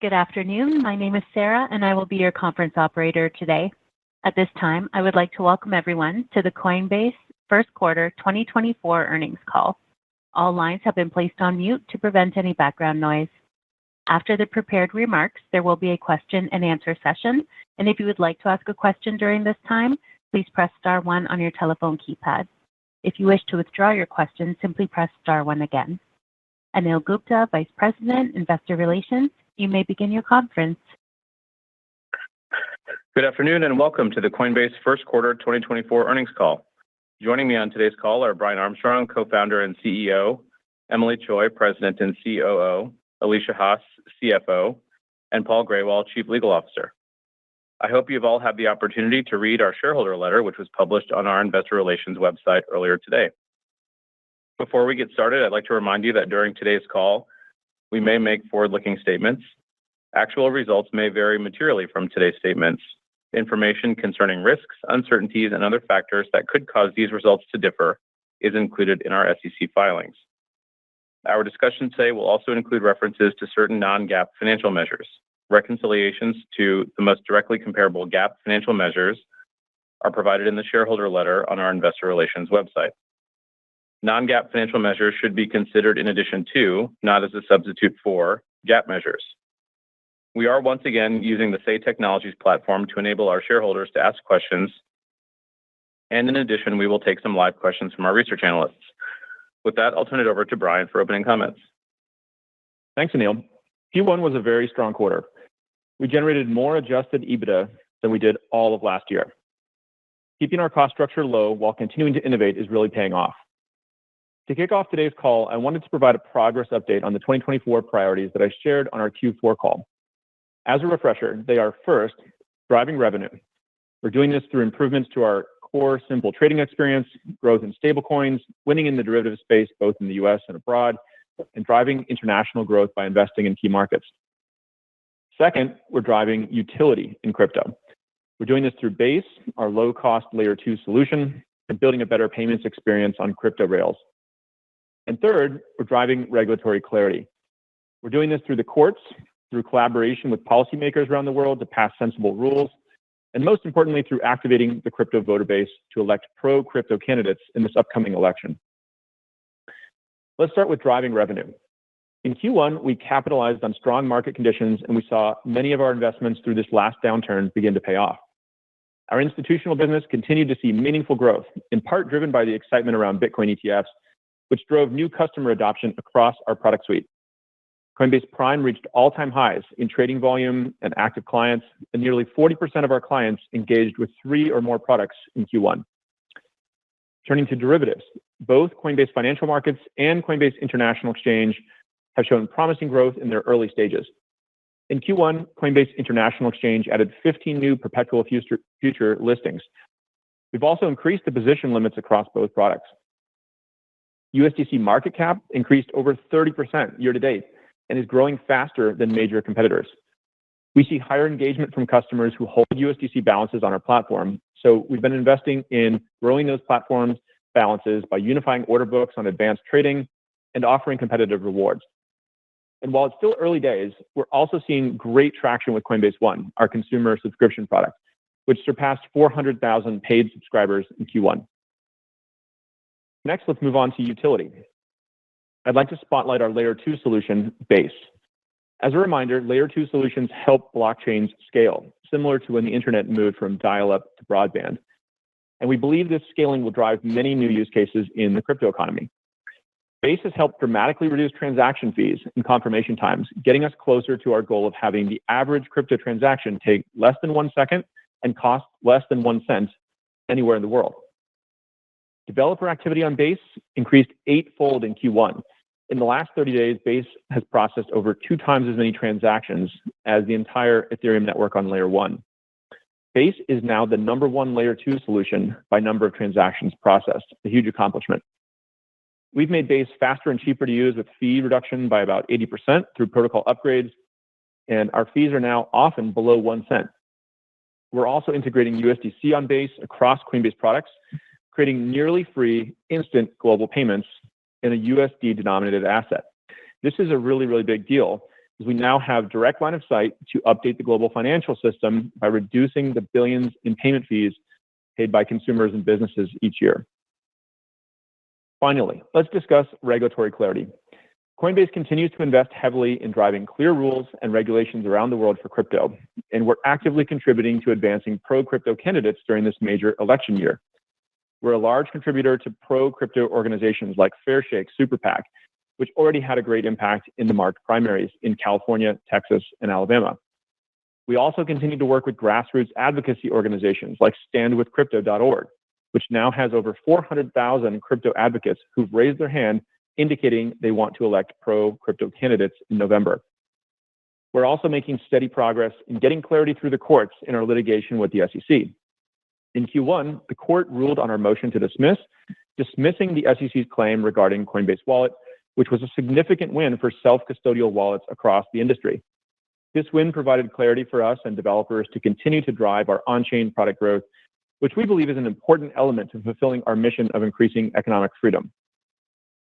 Good afternoon. My name is Sarah, and I will be your conference operator today. At this time, I would like to welcome everyone to the Coinbase First Quarter 2024 earnings call. All lines have been placed on mute to prevent any background noise. After the prepared remarks, there will be a question and answer session, and if you would like to ask a question during this time, please press star 1 on your telephone keypad. If you wish to withdraw your question, simply press star 1 again. Anil Gupta, Vice President, Investor Relations, you may begin your conference. Good afternoon and welcome to the Coinbase First Quarter 2024 earnings call. Joining me on today's call are Brian Armstrong, co-founder and CEO, Emily Choi, President and COO, Alicia Haas, CFO, and Paul Graywall, Chief Legal Officer. I hope you've all had the opportunity to read our shareholder letter, which was published on our Investor Relations website earlier today. Before we get started, I'd like to remind you that during today's call, we may make forward-looking statements. Actual results may vary materially from today's statements. Information concerning risks, uncertainties, and other factors that could cause these results to differ is included in our SEC filings. Our discussion today will also include references to certain non-GAAP financial measures. Reconciliations to the most directly comparable GAAP financial measures are provided in the shareholder letter on our Investor Relations website. Non-GAAP financial measures should be considered in addition to, not as a substitute for, GAAP measures. We are once again using the Say Technologies platform to enable our shareholders to ask questions, and in addition, we will take some live questions from our research analysts. With that, I'll turn it over to Brian for opening comments. Thanks, Anil. Q1 was a very strong quarter. We generated more adjusted EBITDA than we did all of last year. Keeping our cost structure low while continuing to innovate is really paying off. To kick off today's call, I wanted to provide a progress update on the 2024 priorities that I shared on our Q4 call. As a refresher, they are first, driving revenue. We're doing this through improvements to our core simple trading experience, growth in stablecoins, winning in the derivative space both in the US and abroad, and driving international growth by investing in key markets. Second, we're driving utility in crypto. We're doing this through Base, our low-cost Layer 2 solution, and building a better payments experience on crypto rails. And third, we're driving regulatory clarity. We're doing this through the courts, through collaboration with policymakers around the world to pass sensible rules, and most importantly, through activating the crypto voter base to elect pro-crypto candidates in this upcoming election. Let's start with driving revenue. In Q1, we capitalized on strong market conditions, and we saw many of our investments through this last downturn begin to pay off. Our institutional business continued to see meaningful growth, in part driven by the excitement around Bitcoin ETFs, which drove new customer adoption across our product suite. Coinbase Prime reached all-time highs in trading volume and active clients, and nearly 40% of our clients engaged with 3 or more products in Q1. Turning to derivatives, both Coinbase Financial Markets and Coinbase International Exchange have shown promising growth in their early stages. In Q1, Coinbase International Exchange added 15 new perpetual future listings. We've also increased the position limits across both products. USDC market cap increased over 30% year to date and is growing faster than major competitors. We see higher engagement from customers who hold USDC balances on our platform, so we've been investing in growing those platforms' balances by unifying order books on advanced trading and offering competitive rewards. And while it's still early days, we're also seeing great traction with Coinbase One, our consumer subscription product, which surpassed 400,000 paid subscribers in Q1. Next, let's move on to utility. I'd like to spotlight our Layer 2 solution, Base. As a reminder, Layer 2 solutions help blockchains scale, similar to when the internet moved from dial-up to broadband. And we believe this scaling will drive many new use cases in the crypto economy. Base has helped dramatically reduce transaction fees and confirmation times, getting us closer to our goal of having the average crypto transaction take less than 1 second and cost less than 1 cent anywhere in the world. Developer activity on Base increased 8-fold in Q1. In the last 30 days, Base has processed over 2 times as many transactions as the entire Ethereum network on Layer 1. Base is now the #1 Layer 2 solution by number of transactions processed, a huge accomplishment. We've made Base faster and cheaper to use with fee reduction by about 80% through protocol upgrades, and our fees are now often below 1 cent. We're also integrating USDC on Base across Coinbase products, creating nearly free instant global payments in a USD-denominated asset. This is a really, really big deal as we now have direct line of sight to update the global financial system by reducing the billions in payment fees paid by consumers and businesses each year. Finally, let's discuss regulatory clarity. Coinbase continues to invest heavily in driving clear rules and regulations around the world for crypto, and we're actively contributing to advancing pro-crypto candidates during this major election year. We're a large contributor to pro-crypto organizations like Fairshake Super PAC, which already had a great impact in the March primaries in California, Texas, and Alabama. We also continue to work with grassroots advocacy organizations like standwithcrypto.org, which now has over 400,000 crypto advocates who've raised their hand indicating they want to elect pro-crypto candidates in November. We're also making steady progress in getting clarity through the courts in our litigation with the SEC. In Q1, the court ruled on our motion to dismiss, dismissing the SEC's claim regarding Coinbase Wallet, which was a significant win for self-custodial wallets across the industry. This win provided clarity for us and developers to continue to drive our on-chain product growth, which we believe is an important element to fulfilling our mission of increasing economic freedom.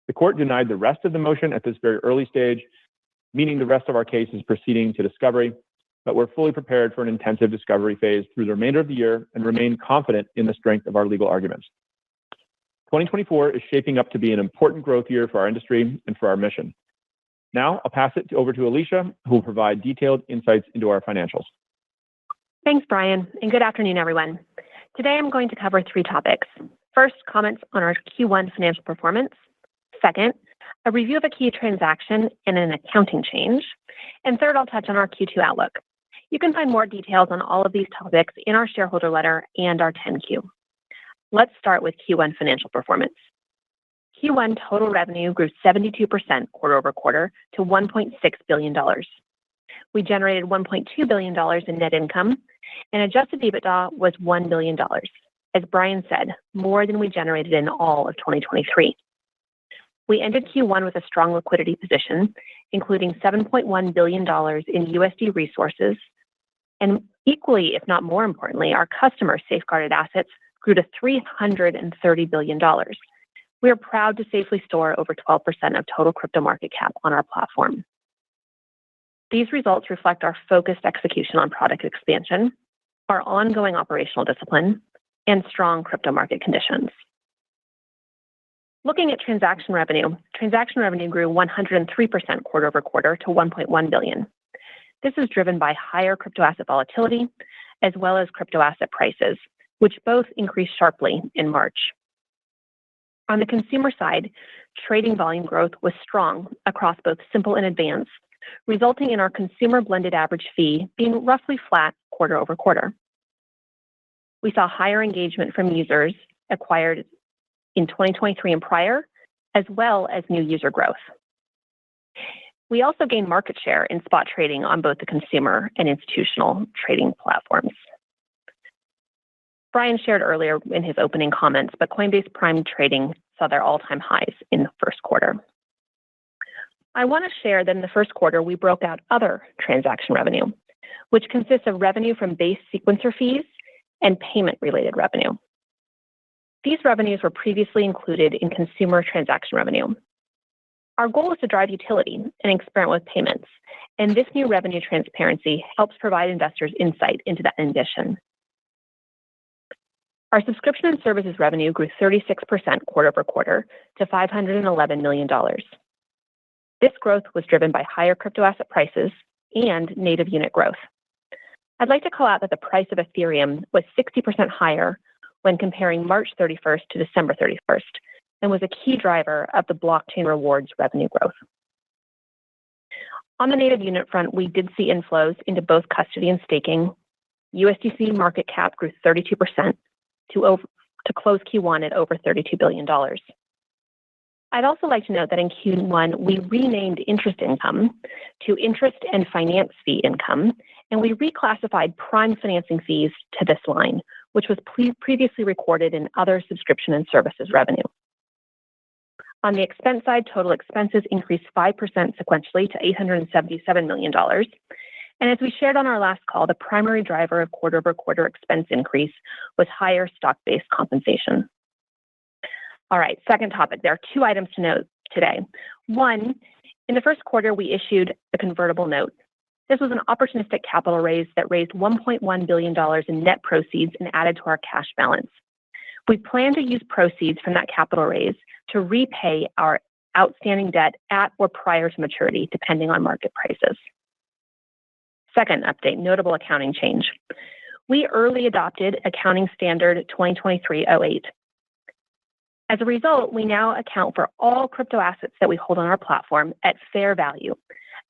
The court denied the rest of the motion at this very early stage, meaning the rest of our case is proceeding to discovery, but we're fully prepared for an intensive discovery phase through the remainder of the year and remain confident in the strength of our legal arguments. 2024 is shaping up to be an important growth year for our industry and for our mission. Now, I'll pass it over to Alicia, who will provide detailed insights into our financials. Thanks, Brian, and good afternoon, everyone. Today, I'm going to cover 3 topics. First, comments on our Q1 financial performance. Second, a review of a key transaction and an accounting change. And third, I'll touch on our Q2 outlook. You can find more details on all of these topics in our shareholder letter and our 10-Q. Let's start with Q1 financial performance. Q1 total revenue grew 72% quarter over quarter to $1.6 billion. We generated $1.2 billion in net income, and adjusted EBITDA was $1 billion. As Brian said, more than we generated in all of 2023. We ended Q1 with a strong liquidity position, including $7.1 billion in USD resources, and equally, if not more importantly, our customer safeguarded assets grew to $330 billion. We are proud to safely store over 12% of total crypto market cap on our platform. These results reflect our focused execution on product expansion, our ongoing operational discipline, and strong crypto market conditions. Looking at transaction revenue grew 103% quarter over quarter to $1.1 billion. This is driven by higher crypto asset volatility, as well as crypto asset prices, which both increased sharply in March. On the consumer side, trading volume growth was strong across both simple and advanced, resulting in our consumer blended average fee being roughly flat quarter over quarter. We saw higher engagement from users acquired in 2023 and prior, as well as new user growth. We also gained market share in spot trading on both the consumer and institutional trading platforms. Brian shared earlier in his opening comments, but Coinbase Prime trading saw their all-time highs in the first quarter. I want to share that in the first quarter, we broke out other transaction revenue, which consists of revenue from base sequencer fees and payment-related revenue. These revenues were previously included in consumer transaction revenue. Our goal is to drive utility and experiment with payments, and this new revenue transparency helps provide investors insight into that ambition. Our subscription and services revenue grew 36% quarter over quarter to $511 million. This growth was driven by higher crypto asset prices and native unit growth. I'd like to call out that the price of Ethereum was 60% higher when comparing March 31st to December 31st, and was a key driver of the blockchain rewards revenue growth. On the native unit front, we did see inflows into both custody and staking. USDC market cap grew 32% to close Q1 at over $32 billion. I'd also like to note that in Q1, we renamed interest income to interest and finance fee income, and we reclassified prime financing fees to this line, which was previously recorded in other subscription and services revenue. On the expense side, total expenses increased 5% sequentially to $877 million. And as we shared on our last call, the primary driver of quarter-over-quarter expense increase was higher stock-based compensation. All right, second topic. There are 2 items to note today. One In the first quarter, we issued a convertible note. This was an opportunistic capital raise that raised $1.1 billion in net proceeds and added to our cash balance. We plan to use proceeds from that capital raise to repay our outstanding debt at or prior to maturity, depending on market prices. Second update, notable accounting change. We early adopted Accounting Standard 2023-08. As a result, we now account for all crypto assets that we hold on our platform at fair value,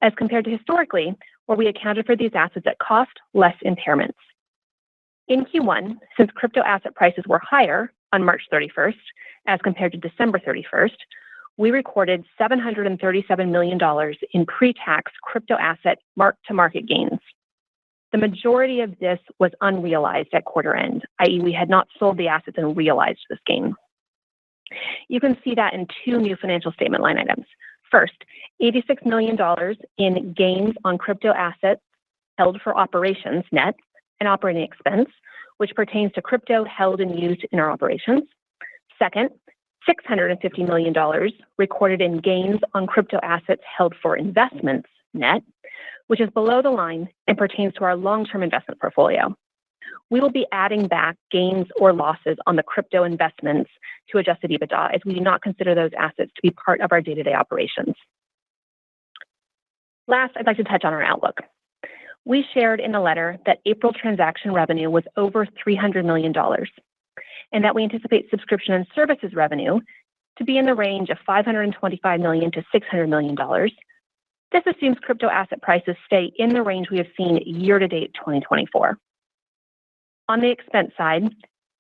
as compared to historically, where we accounted for these assets at cost less impairments. In Q1, since crypto asset prices were higher on March 31st as compared to December 31st, we recorded $737 million in pre-tax crypto asset mark-to-market gains. The majority of this was unrealized at quarter end, i.e. we had not sold the assets and realized this gain. You can see that in two new financial statement line items. First, $86 million in gains on crypto assets held for operations net and operating expense, which pertains to crypto held and used in our operations. Second, $650 million recorded in gains on crypto assets held for investments net, which is below the line and pertains to our long-term investment portfolio. We will be adding back gains or losses on the crypto investments to adjusted EBITDA, as we do not consider those assets to be part of our day-to-day operations. Last, I'd like to touch on our outlook. We shared in the letter that April transaction revenue was over $300 million, and that we anticipate subscription and services revenue to be in the range of $525 million to $600 million. This assumes crypto asset prices stay in the range we have seen year-to-date 2024. On the expense side,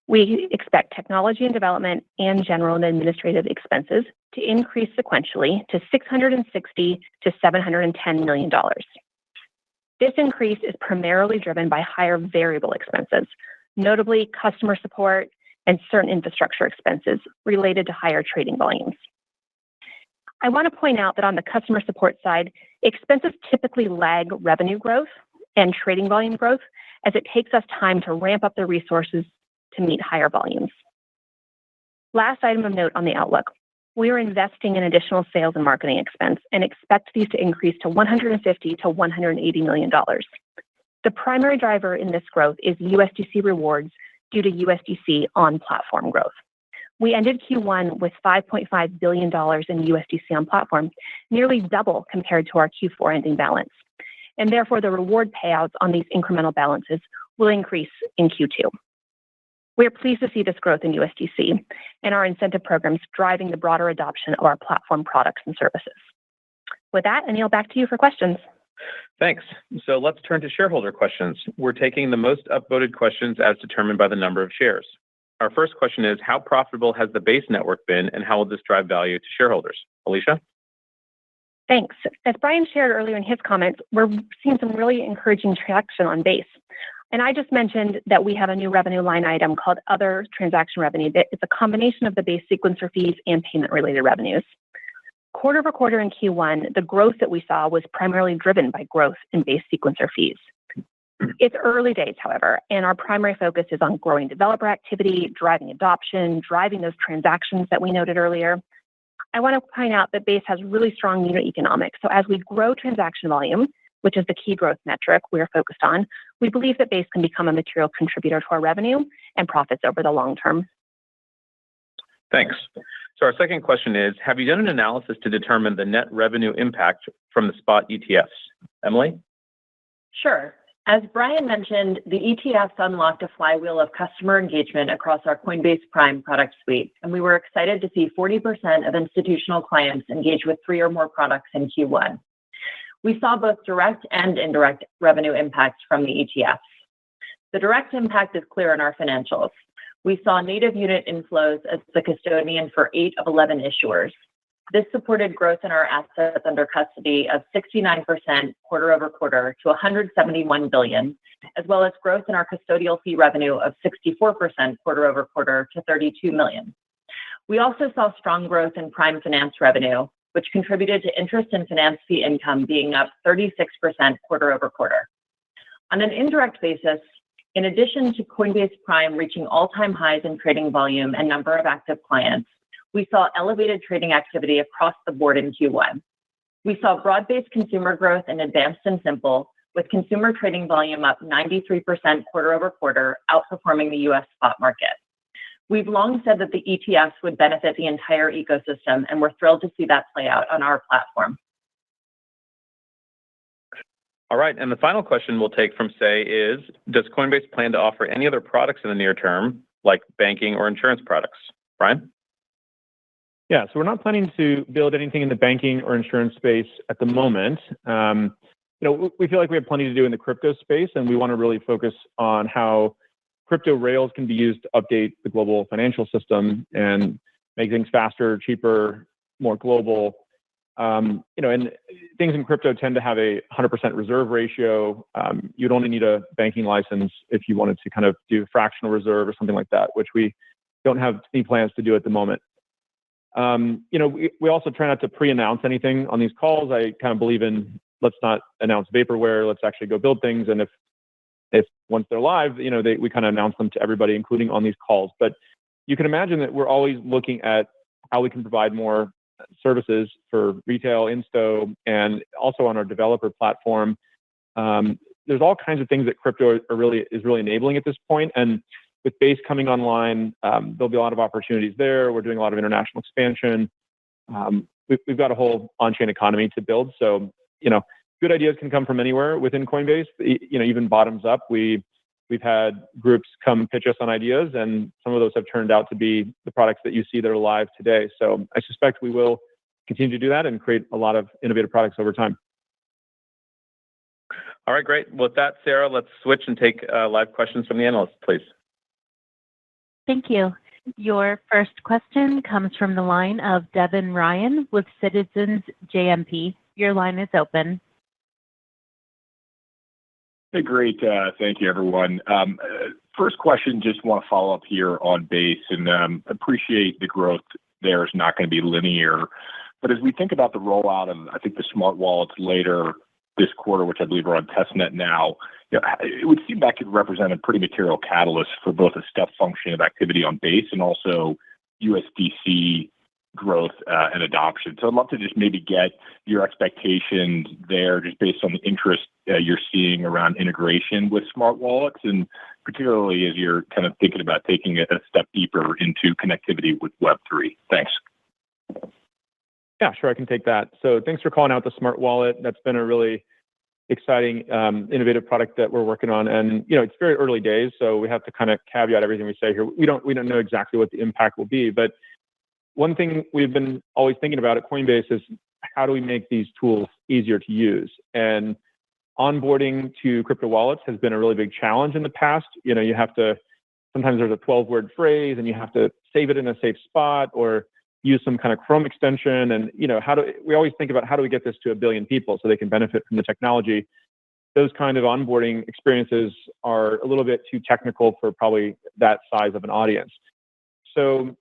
we expect technology and development and general and administrative expenses to increase sequentially to $660 to $710 million. This increase is primarily driven by higher variable expenses, notably customer support and certain infrastructure expenses related to higher trading volumes. I want to point out that on the customer support side, expenses typically lag revenue growth and trading volume growth, as it takes us time to ramp up the resources to meet higher volumes. Last item of note on the outlook. We are investing in additional sales and marketing expense and expect these to increase to $150 to $180 million. The primary driver in this growth is USDC rewards due to USDC on-platform growth. We ended Q1 with $5.5 billion in USDC on platform, nearly double compared to our Q4 ending balance. And therefore, the reward payouts on these incremental balances will increase in Q2. We are pleased to see this growth in USDC and our incentive programs driving the broader adoption of our platform products and services. With that, Anil, back to you for questions. Thanks. So let's turn to shareholder questions. We're taking the most upvoted questions as determined by the number of shares. Our first question is, how profitable has the Base network been, and how will this drive value to shareholders? Alicia? Thanks. As Brian shared earlier in his comments, we're seeing some really encouraging traction on Base. And I just mentioned that we have a new revenue line item called Other Transaction Revenue. It's a combination of the Base sequencer fees and payment-related revenues. Quarter over quarter in Q1, the growth that we saw was primarily driven by growth in Base sequencer fees. It's early days, however, and our primary focus is on growing developer activity, driving adoption, driving those transactions that we noted earlier. I want to point out that Base has really strong unit economics. So as we grow transaction volume, which is the key growth metric we are focused on, we believe that Base can become a material contributor to our revenue and profits over the long term. Thanks. So our second question is, have you done an analysis to determine the net revenue impact from the spot ETFs? Emily? Sure. As Brian mentioned, the ETFs unlocked a flywheel of customer engagement across our Coinbase Prime product suite, and we were excited to see 40% of institutional clients engage with 3 or more products in Q1. We saw both direct and indirect revenue impacts from the ETFs. The direct impact is clear in our financials. We saw native unit inflows as the custodian for 8 of 11 issuers. This supported growth in our assets under custody of 69% quarter over quarter to $171 billion, as well as growth in our custodial fee revenue of 64% quarter over quarter to $32 million. We also saw strong growth in Prime Finance revenue, which contributed to interest and finance fee income being up 36% quarter over quarter. On an indirect basis, in addition to Coinbase Prime reaching all-time highs in trading volume and number of active clients, we saw elevated trading activity across the board in Q1. We saw broad-based consumer growth in advanced and simple, with consumer trading volume up 93% quarter over quarter, outperforming the U.S. spot market. We've long said that the ETFs would benefit the entire ecosystem, and we're thrilled to see that play out on our platform. All right, and the final question we'll take from Say is, does Coinbase plan to offer any other products in the near term, like banking or insurance products? Brian? Yeah, so we're not planning to build anything in the banking or insurance space at the moment. We feel like we have plenty to do in the crypto space, and we want to really focus on how crypto rails can be used to update the global financial system and make things faster, cheaper, more global. And things in crypto tend to have a 100% reserve ratio. You'd only need a banking license if you wanted to kind of do fractional reserve or something like that, which we don't have any plans to do at the moment. We also try not to pre-announce anything on these calls. I kind of believe in let's not announce vaporware. Let's actually go build things. And if once they're live, we kind of announce them to everybody, including on these calls. But you can imagine that we're always looking at how we can provide more services for retail, insto, and also on our developer platform. There's all kinds of things that crypto is really enabling at this point. And with Base coming online, there'll be a lot of opportunities there. We're doing a lot of international expansion. We've got a whole on-chain economy to build. So, good ideas can come from anywhere within Coinbase. Even bottoms up. We've had groups come pitch us on ideas, and some of those have turned out to be the products that you see that are live today. So I suspect we will continue to do that and create a lot of innovative products over time. All right, great. With that, Sarah, let's switch and take live questions from the analysts, please. Thank you. Your first question comes from the line of Devin Ryan with Citizens JMP. Your line is open. Hey, great. Thank you, everyone. First question, just want to follow up here on Base and appreciate the growth there is not going to be linear. But as we think about the rollout of, I think, the smart wallets later this quarter, which I believe are on testnet now, it would seem that could represent a pretty material catalyst for both a step function of activity on Base and also USDC growth and adoption. So I'd love to just maybe get your expectations there just based on the interest you're seeing around integration with smart wallets, and particularly as you're kind of thinking about taking a step deeper into connectivity with Web3. Thanks. Yeah, sure, I can take that. So thanks for calling out the smart wallet. That's been a really exciting, innovative product that we're working on. And, it's very early days, so we have to kind of caveat everything we say here. We don't know exactly what the impact will be, but one thing we've been always thinking about at Coinbase is how do we make these tools easier to use? And onboarding to crypto wallets has been a really big challenge in the past. You have to, sometimes there's a 12-word phrase and you have to save it in a safe spot or use some kind of Chrome extension. And, we always think about how do we get this to 1 billion people so they can benefit from the technology. Those kind of onboarding experiences are a little bit too technical for probably that size of an audience. So,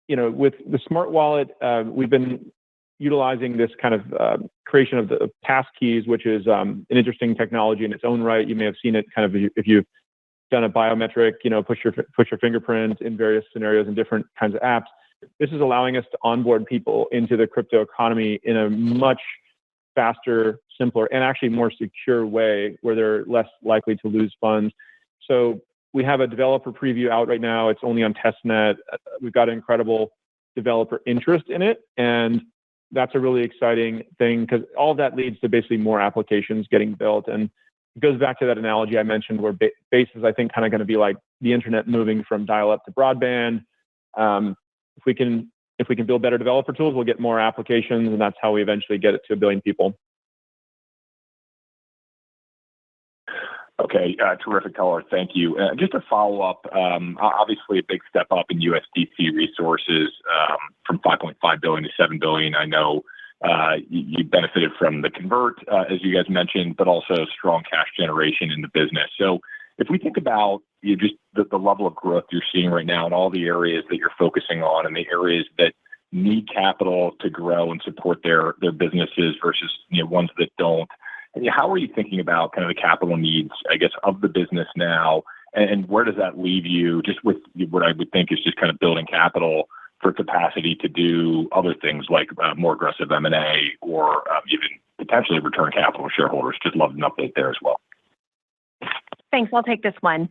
with the smart wallet, we've been utilizing this kind of creation of the passkeys, which is an interesting technology in its own right. You may have seen it kind of if you've done a biometric, push your fingerprint in various scenarios and different kinds of apps. This is allowing us to onboard people into the crypto economy in a much faster, simpler, and actually more secure way where they're less likely to lose funds. So we have a developer preview out right now. It's only on testnet. We've got incredible developer interest in it. And that's a really exciting thing because all of that leads to basically more applications getting built. And it goes back to that analogy I mentioned where Base is, I think, kind of going to be like the internet moving from dial-up to broadband. If we can build better developer tools, we'll get more applications, and that's how we eventually get it to 1 billion people. Okay, terrific color. Thank you. Just to follow up, obviously a big step up in USDC resources from 5.5 billion to 7 billion. I know you benefited from the convert, as you guys mentioned, but also strong cash generation in the business. So if we think about just the level of growth you're seeing right now and all the areas that you're focusing on and the areas that need capital to grow and support their businesses versus ones that don't, how are you thinking about kind of the capital needs, I guess, of the business now, and where does that leave you just with what I would think is just kind of building capital for capacity to do other things like more aggressive M&A or even potentially return capital to shareholders. Just love an update there as well. Thanks. I'll take this one.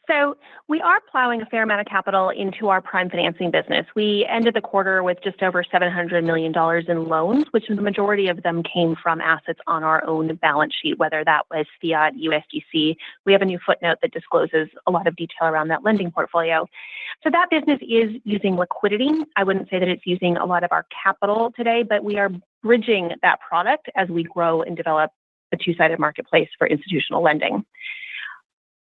So we are plowing a fair amount of capital into our prime financing business. We ended the quarter with just over $700 million in loans, which the majority of them came from assets on our own balance sheet, whether that was fiat, USDC. We have a new footnote that discloses a lot of detail around that lending portfolio. So that business is using liquidity. I wouldn't say that it's using a lot of our capital today, but we are bridging that product as we grow and develop a two-sided marketplace for institutional lending.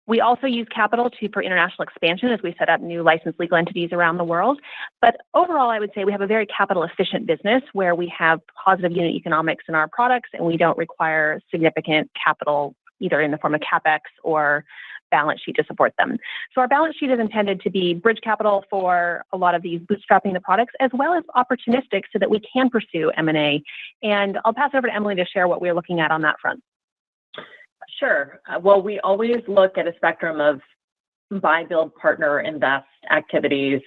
We also use capital for international expansion as we set up new licensed legal entities around the world. But overall, I would say we have a very capital efficient business where we have positive unit economics in our products and we don't require significant capital either in the form of CapEx or balance sheet to support them. So our balance sheet is intended to be bridge capital for a lot of these bootstrapping the products as well as opportunistic so that we can pursue M&A. And I'll pass over to Emily to share what we're looking at on that front. Sure. Well, we always look at a spectrum of buy, build, partner, invest activities.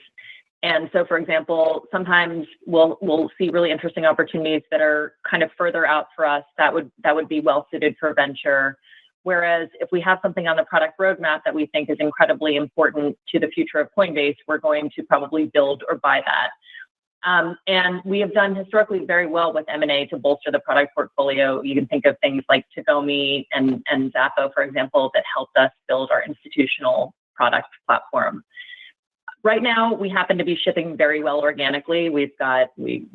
And so, for example, sometimes we'll see really interesting opportunities that are kind of further out for us that would be well suited for venture. Whereas if we have something on the product roadmap that we think is incredibly important to the future of Coinbase, we're going to probably build or buy that. And we have done historically very well with M&A to bolster the product portfolio. You can think of things like Tagomi and Zappo, for example, that helped us build our institutional product platform. Right now, we happen to be shipping very well organically. We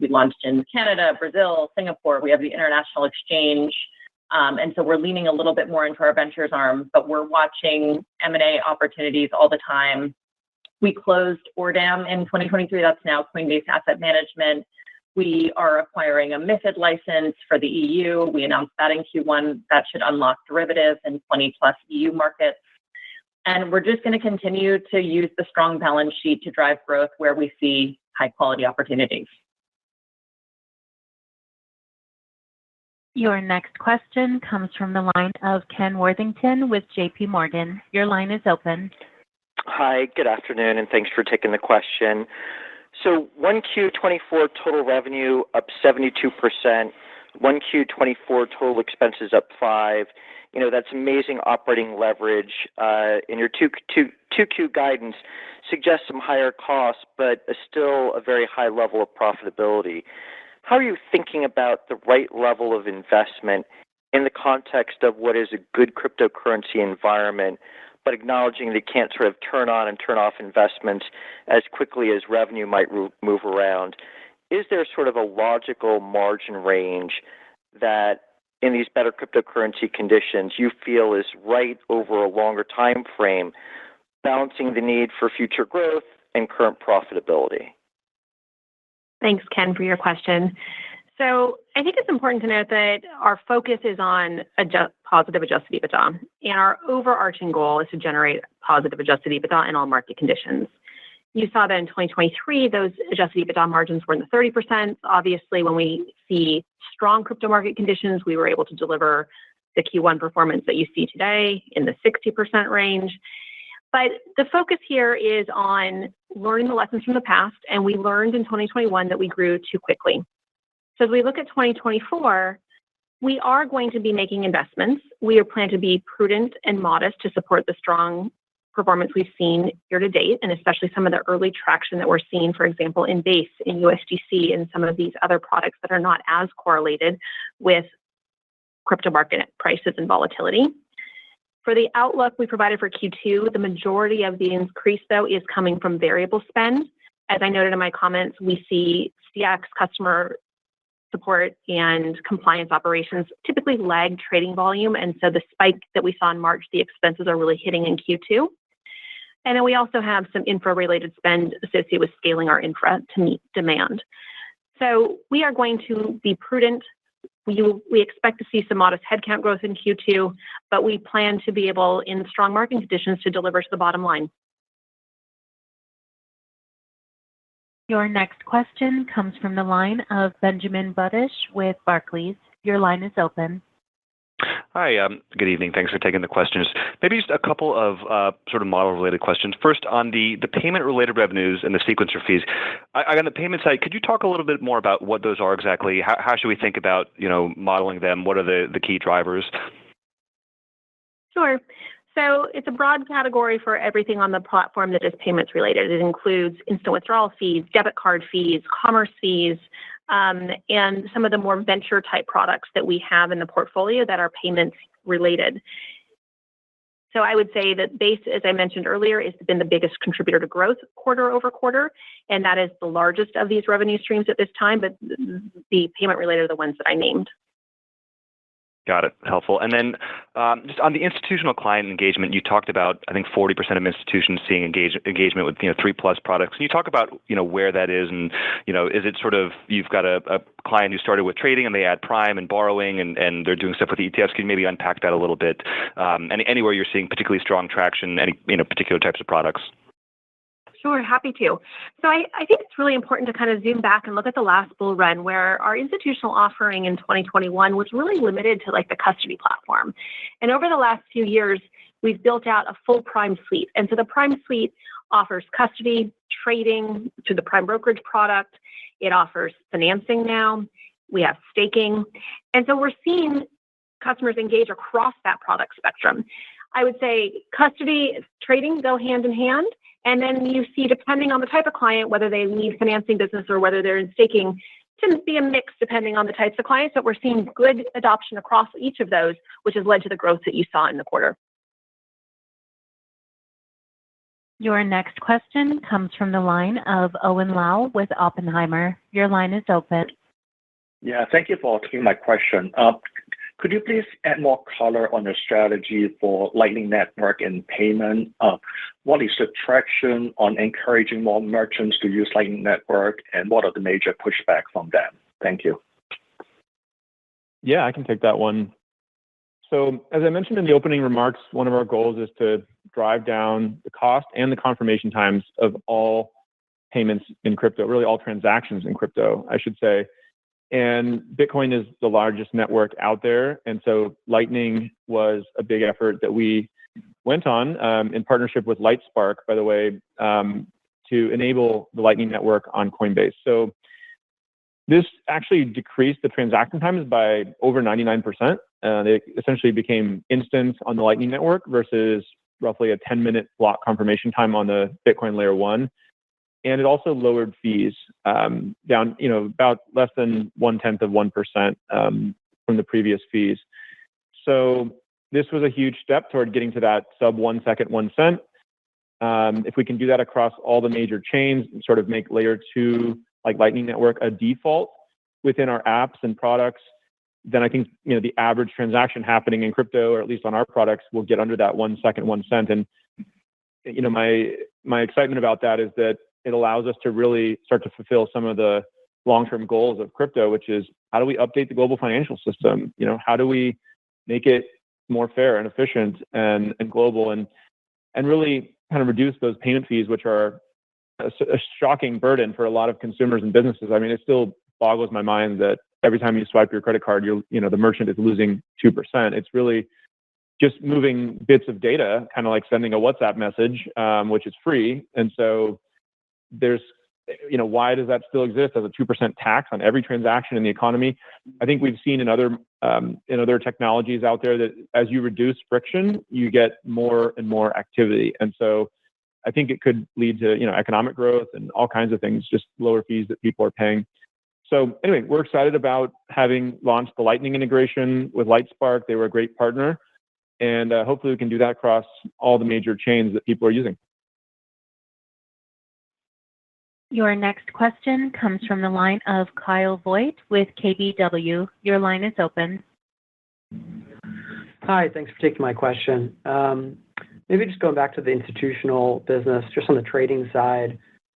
launched in Canada, Brazil, Singapore. We have the international exchange. And so we're leaning a little bit more into our ventures arm, but we're watching M&A opportunities all the time. We closed Ordam in 2023. That's now Coinbase Asset Management. We are acquiring a MiFID license for the EU. We announced that in Q1. That should unlock derivatives in 20 plus EU markets. And we're just going to continue to use the strong balance sheet to drive growth where we see high quality opportunities. Your next question comes from the line of Ken Worthington with JP Morgan. Your line is open. Hi, good afternoon, and thanks for taking the question. So 1Q24 total revenue up 72%, 1Q24 total expenses up 5%. You know, that's amazing operating leverage. In your 2Q guidance suggests some higher costs, but still a very high level of profitability. How are you thinking about the right level of investment in the context of what is a good cryptocurrency environment, but acknowledging that you can't sort of turn on and turn off investments as quickly as revenue might move around? Is there sort of a logical margin range that in these better cryptocurrency conditions you feel is right over a longer time frame, balancing the need for future growth and current profitability? Thanks, Ken, for your question. So I think it's important to note that our focus is on positive adjusted EBITDA, and our overarching goal is to generate positive adjusted EBITDA in all market conditions. You saw that in 2023, those adjusted EBITDA margins were in the 30%. Obviously, when we see strong crypto market conditions, we were able to deliver the Q1 performance that you see today in the 60% range. But the focus here is on learning the lessons from the past, and we learned in 2021 that we grew too quickly. So as we look at 2024, we are going to be making investments. We are planning to be prudent and modest to support the strong performance we've seen year to date, and especially some of the early traction that we're seeing, for example, in Base, in USDC, and some of these other products that are not as correlated with crypto market prices and volatility. For the outlook we provided for Q2, the majority of the increase, though, is coming from variable spend. As I noted in my comments, we see CX customer support and compliance operations typically lag trading volume. And so the spike that we saw in March, the expenses are really hitting in Q2. And then we also have some infra-related spend associated with scaling our infra to meet demand. So we are going to be prudent. We expect to see some modest headcount growth in Q2, but we plan to be able, in strong market conditions, to deliver to the bottom line. Your next question comes from the line of Benjamin Budish with Barclays. Your line is open. Hi, good evening. Thanks for taking the questions. Maybe just a couple of sort of model-related questions. First, on the payment-related revenues and the sequencer fees. On the payment side, could you talk a little bit more about what those are exactly? How should we think about, modeling them? What are the key drivers? Sure. So it's a broad category for everything on the platform that is payments related. It includes instant withdrawal fees, debit card fees, commerce fees, and some of the more venture type products that we have in the portfolio that are payments related. So I would say that Base, as I mentioned earlier, has been the biggest contributor to growth quarter over quarter, and that is the largest of these revenue streams at this time, but the payment related are the ones that I named. Got it. Helpful. And then just on the institutional client engagement, you talked about, I think, 40% of institutions seeing engagement with 3+ products. Can you talk about where that is, and is it sort of you've got a client who started with trading and they add prime and borrowing and they're doing stuff with the ETFs? Can you maybe unpack that a little bit? Anywhere you're seeing particularly strong traction, any particular types of products? Sure, happy to. So I think it's really important to kind of zoom back and look at the last bull run where our institutional offering in 2021 was really limited to like the custody platform. And over the last few years, we've built out a full prime suite. And so the prime suite offers custody, trading to the prime brokerage product. It offers financing now. We have staking. And so we're seeing customers engage across that product spectrum. I would say custody, trading go hand in hand. And then you see, depending on the type of client, whether they need financing business or whether they're in staking, tends to be a mix depending on the types of clients, but we're seeing good adoption across each of those, which has led to the growth that you saw in the quarter. Your next question comes from the line of Owen Lau with Oppenheimer. Your line is open. Yeah, thank you for taking my question. Could you please add more color on your strategy for Lightning Network and payment? What is the traction on encouraging more merchants to use Lightning Network, and what are the major pushback from them? Thank you. Yeah, I can take that one. So as I mentioned in the opening remarks, one of our goals is to drive down the cost and the confirmation times of all payments in crypto, really all transactions in crypto, I should say. And Bitcoin is the largest network out there. And so Lightning was a big effort that we went on in partnership with Lightspark, by the way, to enable the Lightning Network on Coinbase. So this actually decreased the transaction times by over 99%. They essentially became instant on the Lightning Network versus roughly a 10-minute block confirmation time on the Bitcoin layer 1. And it also lowered fees down, about less than 0.1% from the previous fees. So this was a huge step toward getting to that sub 1 second, 1 cent. If we can do that across all the major chains, and sort of make layer 2, like Lightning Network, a default within our apps and products, then I think the average transaction happening in crypto, or at least on our products, will get under that 1 second, 1 cent. And my excitement about that is that it allows us to really start to fulfill some of the long-term goals of crypto, which is how do we update the global financial system? How do we make it more fair and efficient and global, and really kind of reduce those payment fees, which are a shocking burden for a lot of consumers and businesses. I mean, it still boggles my mind that every time you swipe your credit card, the merchant is losing 2%. It's really just moving bits of data, kind of like sending a WhatsApp message, which is free. And so there's, why does that still exist as a 2% tax on every transaction in the economy? I think we've seen in other technologies out there that as you reduce friction, you get more and more activity. And so I think it could lead to, economic growth and all kinds of things, just lower fees that people are paying. So anyway, we're excited about having launched the Lightning integration with Lightspark. They were a great partner. And hopefully we can do that across all the major chains that people are using. Your next question comes from the line of Kyle Voigt with KBW. Your line is open. Hi, thanks for taking my question. Maybe just going back to the institutional business, just on the trading side,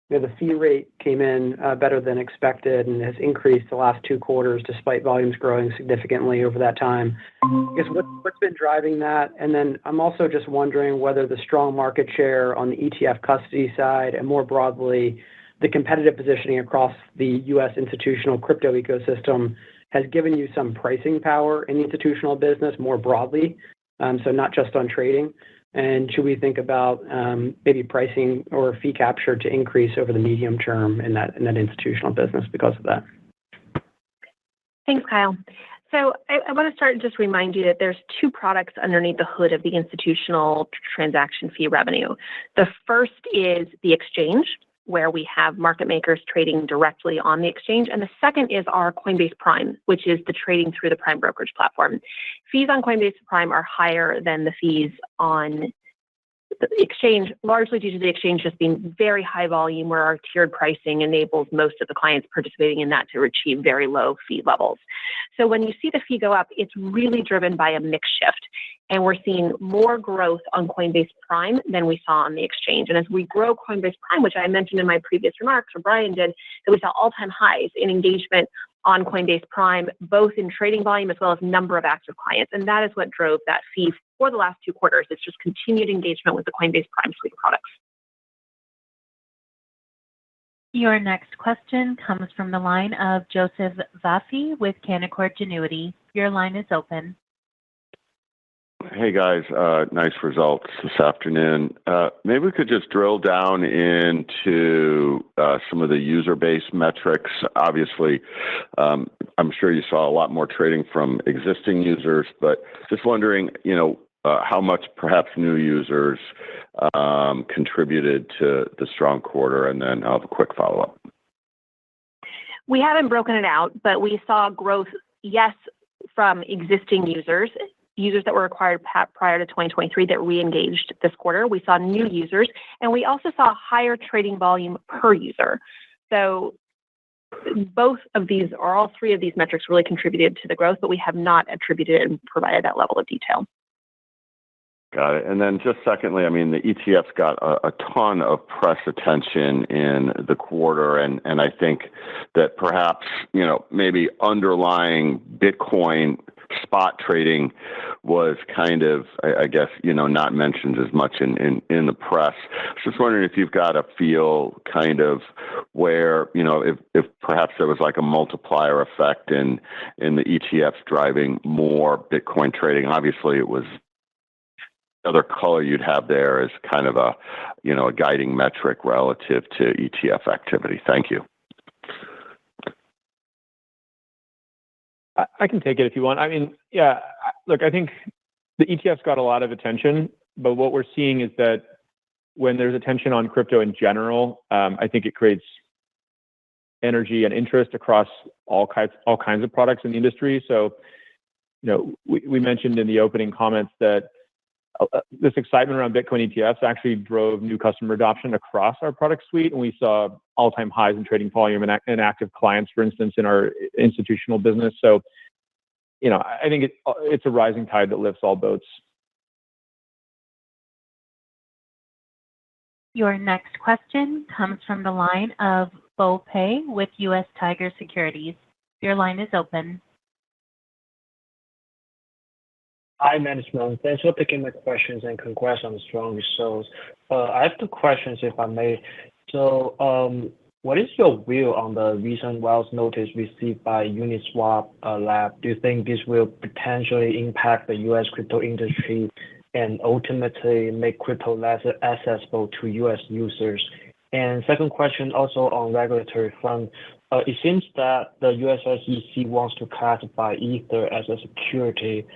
the fee rate came in better than expected and has increased the last 2 quarters despite volumes growing significantly over that time. I guess what's been driving that? And then I'm also just wondering whether the strong market share on the ETF custody side and more broadly, the competitive positioning across the U.S. institutional crypto ecosystem has given you some pricing power in the institutional business more broadly, so not just on trading? And should we think about maybe pricing or fee capture to increase over the medium term in that institutional business because of that? Thanks, Kyle. So I want to start and just remind you that there's two products underneath the hood of the institutional transaction fee revenue. The first is the exchange, where we have market makers trading directly on the exchange. And the second is our Coinbase Prime, which is the trading through the Prime brokerage platform. Fees on Coinbase Prime are higher than the fees on the exchange, largely due to the exchange just being very high volume, where our tiered pricing enables most of the clients participating in that to achieve very low fee levels. So when you see the fee go up, it's really driven by a mix shift. And we're seeing more growth on Coinbase Prime than we saw on the exchange. And as we grow Coinbase Prime, which I mentioned in my previous remarks, or Brian did, that we saw all-time highs in engagement on Coinbase Prime, both in trading volume as well as number of active clients. And that is what drove that fee for the last 2 quarters. It's just continued engagement with the Coinbase Prime suite of products. Your next question comes from the line of Joseph Vafi with Canaccord Genuity. Your line is open. Hey guys, nice results this afternoon. Maybe we could just drill down into some of the user-based metrics. Obviously, I'm sure you saw a lot more trading from existing users, but just wondering, how much perhaps new users contributed to the strong quarter, and then I'll have a quick follow-up. We haven't broken it out, but we saw growth, yes, from existing users that were acquired prior to 2023 that re-engaged this quarter. We saw new users, and we also saw higher trading volume per user. So both of these, or all 3 of these metrics, really contributed to the growth, but we have not attributed and provided that level of detail. Got it. And then just secondly, I mean, the ETFs got a ton of press attention in the quarter, and I think that perhaps, maybe underlying Bitcoin spot trading was kind of, I guess, not mentioned as much in the press. Just wondering if you've got a feel kind of where, if perhaps there was like a multiplier effect in the ETFs driving more Bitcoin trading. Obviously, it was other color you'd have there as kind of a guiding metric relative to ETF activity. Thank you. I can take it if you want. I mean, yeah, look, I think the ETFs got a lot of attention, but what we're seeing is that when there's attention on crypto in general, I think it creates energy and interest across all kinds of products in the industry. So, we mentioned in the opening comments that this excitement around Bitcoin ETFs actually drove new customer adoption across our product suite, and we saw all-time highs in trading volume and active clients, for instance, in our institutional business. So, I think it's a rising tide that lifts all boats. Your next question comes from the line of Bo Pei with U.S. Tiger Securities. Your line is open. Hi, management. Thanks for taking my questions and congrats on the strong results. I have 2 questions, if I may. So, what is your view on the recent wealth notice received by Uniswap Lab? Do you think this will potentially impact the U.S. crypto industry and ultimately make crypto less accessible to U.S. users? And second question, also on regulatory front, it seems that the U.S. SEC wants to classify Ether as a security.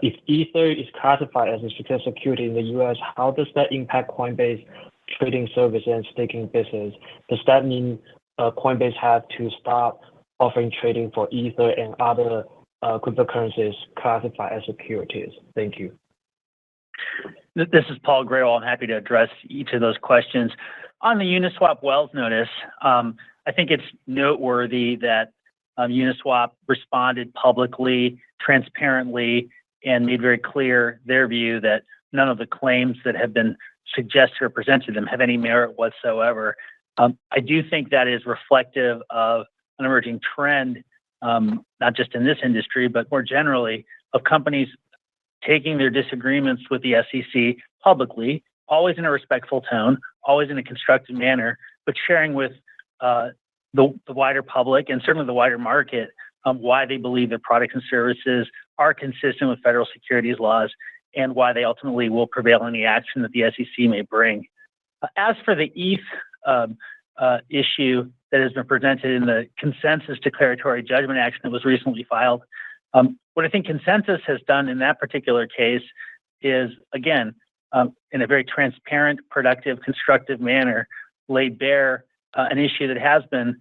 If Ether is classified as a secured security in the U.S., how does that impact Coinbase trading service and staking business? Does that mean Coinbase have to stop offering trading for Ether and other cryptocurrencies classified as securities? Thank you. This is Paul Grayl. I'm happy to address each of those questions. On the Uniswap Wells notice, I think it's noteworthy that Uniswap responded publicly, transparently, and made very clear their view that none of the claims that have been suggested or presented to them have any merit whatsoever. I do think that is reflective of an emerging trend, not just in this industry, but more generally, of companies taking their disagreements with the SEC publicly, always in a respectful tone, always in a constructive manner, but sharing with the wider public and certainly the wider market why they believe their products and services are consistent with federal securities laws, and why they ultimately will prevail in the action that the SEC may bring. As for the ETH issue that has been presented in the consensus declaratory judgment action that was recently filed, what I think consensus has done in that particular case is, again, in a very transparent, productive, constructive manner, laid bare an issue that has been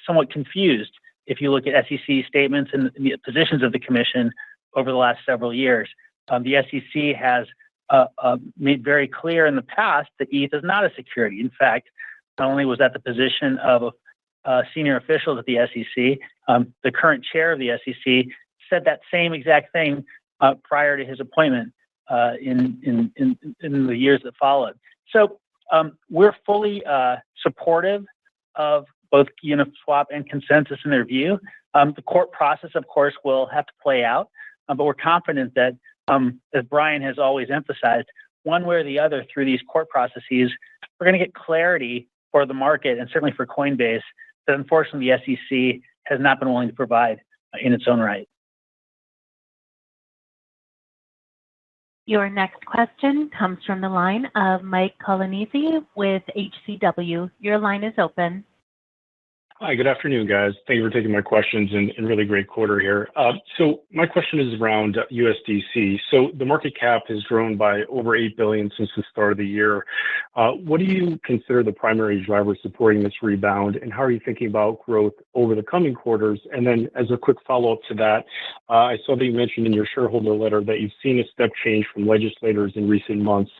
somewhat confused if you look at SEC statements and the positions of the Commission over the last several years. The SEC has made very clear in the past that ETH is not a security. In fact, not only was that the position of senior officials at the SEC, the current chair of the SEC said that same exact thing prior to his appointment in the years that followed. So we're fully supportive of both Uniswap and consensus in their view. The court process, of course, will have to play out, but we're confident that, as Brian has always emphasized, one way or the other through these court processes, we're going to get clarity for the market and certainly for Coinbase that unfortunately the SEC has not been willing to provide in its own right. Your next question comes from the line of Mike Colonnese with HCW. Your line is open. Hi, good afternoon, guys. Thank you for taking my questions and really great quarter here. So my question is around USDC. So the market cap has grown by over $8 billion since the start of the year. What do you consider the primary driver supporting this rebound, and how are you thinking about growth over the coming quarters? And then as a quick follow-up to that, I saw that you mentioned in your shareholder letter that you've seen a step change from legislators in recent months.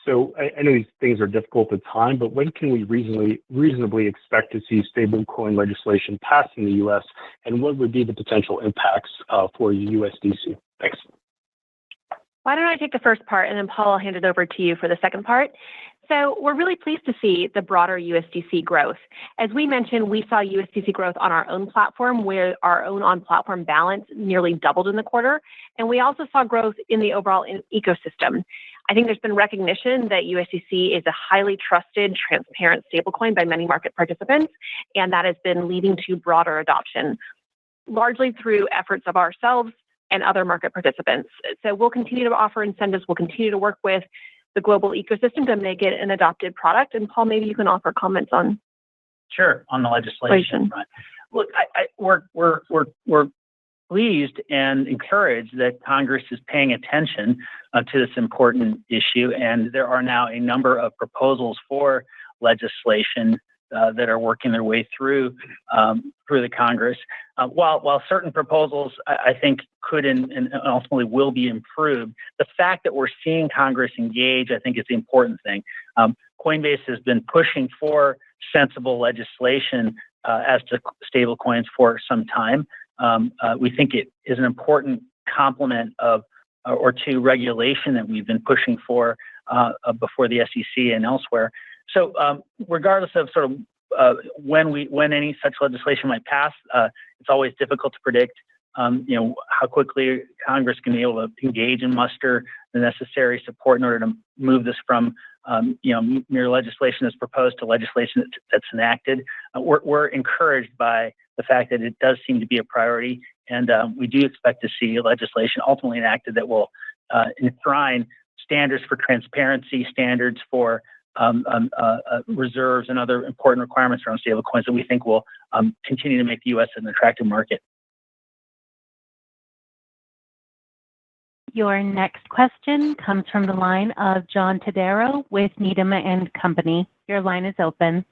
So I know these things are difficult at time, but when can we reasonably expect to see stablecoin legislation passed in the U.S., and what would be the potential impacts for USDC? Thanks. Why don't I take the first part, and then Paul, I'll hand it over to you for the second part. So we're really pleased to see the broader USDC growth. As we mentioned, we saw USDC growth on our own platform, where our own on-platform balance nearly doubled in the quarter, and we also saw growth in the overall ecosystem. I think there's been recognition that USDC is a highly trusted, transparent stablecoin by many market participants, and that has been leading to broader adoption, largely through efforts of ourselves and other market participants. So we'll continue to offer incentives. We'll continue to work with the global ecosystem to make it an adopted product. And Paul, maybe you can offer comments on. Sure, on the legislation. Right. Look, we're pleased and encouraged that Congress is paying attention to this important issue, and there are now a number of proposals for legislation that are working their way through the Congress. While certain proposals I think could and ultimately will be improved, the fact that we're seeing Congress engage, I think, is the important thing. Coinbase has been pushing for sensible legislation as to stablecoins for some time. We think it is an important complement of or to regulation that we've been pushing for before the SEC and elsewhere. So regardless of sort of when any such legislation might pass, it's always difficult to predict how quickly Congress can be able to engage and muster the necessary support in order to move this from mere legislation that's proposed to legislation that's enacted. We're encouraged by the fact that it does seem to be a priority, and we do expect to see legislation ultimately enacted that will enshrine standards for transparency, standards for reserves, and other important requirements around stablecoins that we think will continue to make the U.S. an attractive market. Your next question comes from the line of John Todaro with Needham & Company. Your line is open.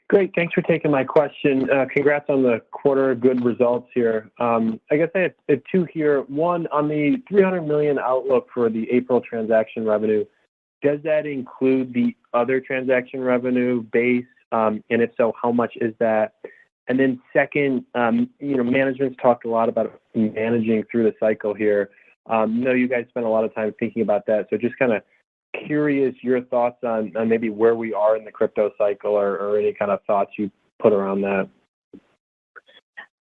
Great. Thanks for taking my question. Congrats on the quarter. Good results here. I guess I have two here. One, on the $300 million outlook for the April transaction revenue, does that include the other transaction revenue base? And if so, how much is that? And then second, management's talked a lot about managing through the cycle here. I know you guys spend a lot of time thinking about that. So just kind of curious your thoughts on maybe where we are in the crypto cycle or any kind of thoughts you put around that.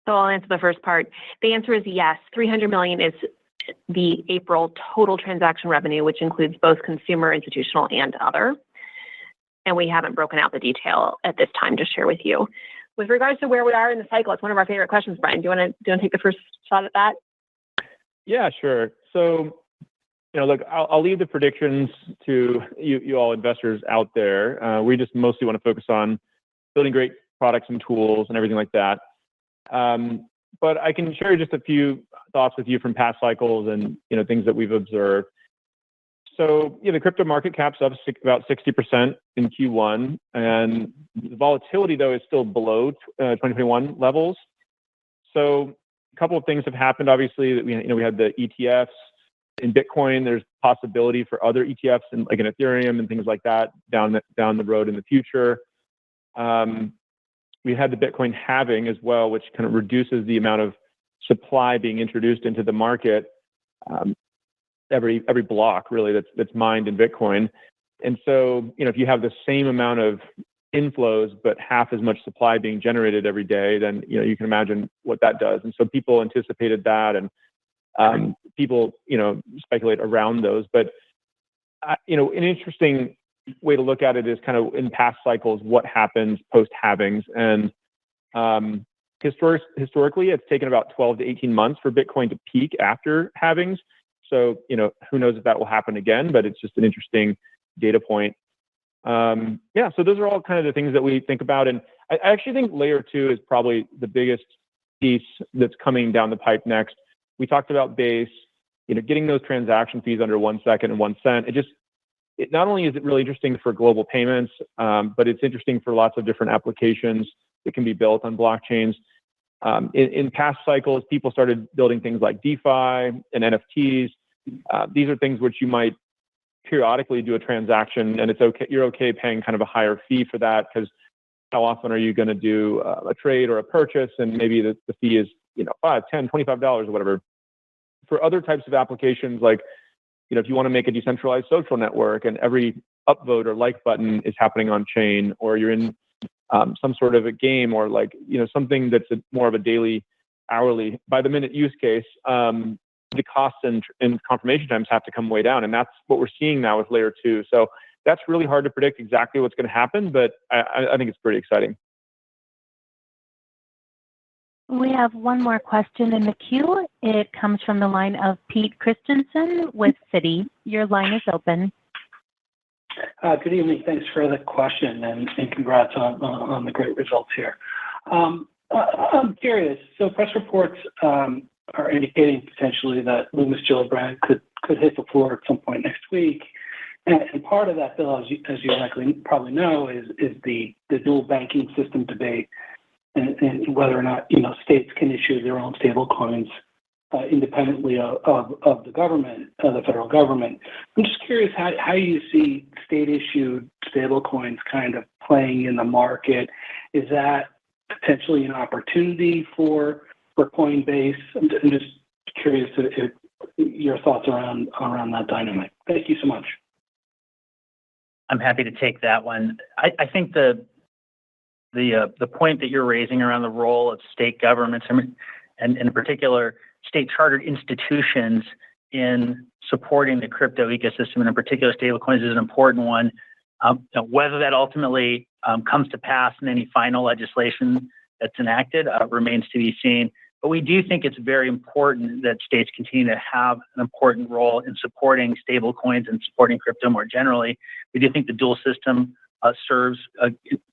So I'll answer the first part. The answer is yes. $300 million is the April total transaction revenue, which includes both consumer, institutional, and other. And we haven't broken out the detail at this time to share with you. with regards to where we are in the cycle, it's one of our favorite questions, Brian. Do you want to take the first shot at that? Yeah, sure. So, look, I'll leave the predictions to you all investors out there. We just mostly want to focus on building great products and tools and everything like that. But I can share just a few thoughts with you from past cycles and things that we've observed. So the crypto market cap's up about 60% in Q1, and the volatility though is still below 2021 levels. So a couple of things have happened. Obviously, that we had the ETFs in Bitcoin. There's possibility for other ETFs in Ethereum and things like that down the road in the future. We had the Bitcoin halving as well, which kind of reduces the amount of supply being introduced into the market. Every block really that's mined in Bitcoin. And so, if you have the same amount of inflows, but half as much supply being generated every day, then, you can imagine what that does. And so people anticipated that, and people, speculate around those. But, an interesting way to look at it is kind of in past cycles, what happens post halvings. And historically, it's taken about 12 to 18 months for Bitcoin to peak after halvings. So, who knows if that will happen again, but it's just an interesting data point. So those are all kind of the things that we think about. And I actually think layer 2 is probably the biggest piece that's coming down the pipe next. We talked about Base, getting those transaction fees under 1 second and 1 cent. It not only is it really interesting for global payments, but it's interesting for lots of different applications that can be built on blockchains. In past cycles, people started building things like DeFi and NFTs. These are things which you might periodically do a transaction, and it's okay. You're okay paying kind of a higher fee for that, because how often are you going to do a trade or a purchase, and maybe the fee is $5, $10, $25 or whatever. For other types of applications, like if you want to make a decentralized social network and every upvote or like button is happening on chain, or you're in some sort of a game, or something that's more of a daily, hourly, by the minute use case, the costs and confirmation times have to come way down. And that's what we're seeing now with layer 2. So that's really hard to predict exactly what's going to happen, but I think it's pretty exciting. We have one more question in the queue. It comes from the line of Pete Christensen with Citi. Your line is open. Good evening. Thanks for the question, and congrats on the great results here. I'm curious. So press reports are indicating potentially that Loomis Gillibrand could hit the floor at some point next week. And part of that bill, as you likely probably know, is the dual banking system debate, and whether or not states can issue their own stable coins independently of the government, the federal government. I'm just curious how you see state-issued stable coins kind of playing in the market. Is that potentially an opportunity for Coinbase? I'm just curious if your thoughts around that dynamic. Thank you so much. I'm happy to take that one. I think the point that you're raising around the role of state governments, and in particular state chartered institutions in supporting the crypto ecosystem, and in particular stablecoins, is an important one. Whether that ultimately comes to pass in any final legislation that's enacted remains to be seen. But we do think it's very important that states continue to have an important role in supporting stablecoins and supporting crypto more generally. We do think the dual system serves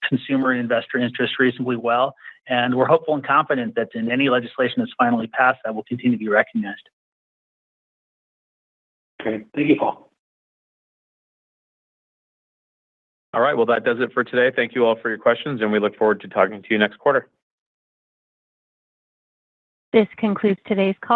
consumer and investor interests reasonably well, and we're hopeful and confident that in any legislation that's finally passed, that will continue to be recognized. Great. Thank you, Paul. All right. Well, that does it for today. Thank you all for your questions, and we look forward to talking to you next quarter. This concludes today's call.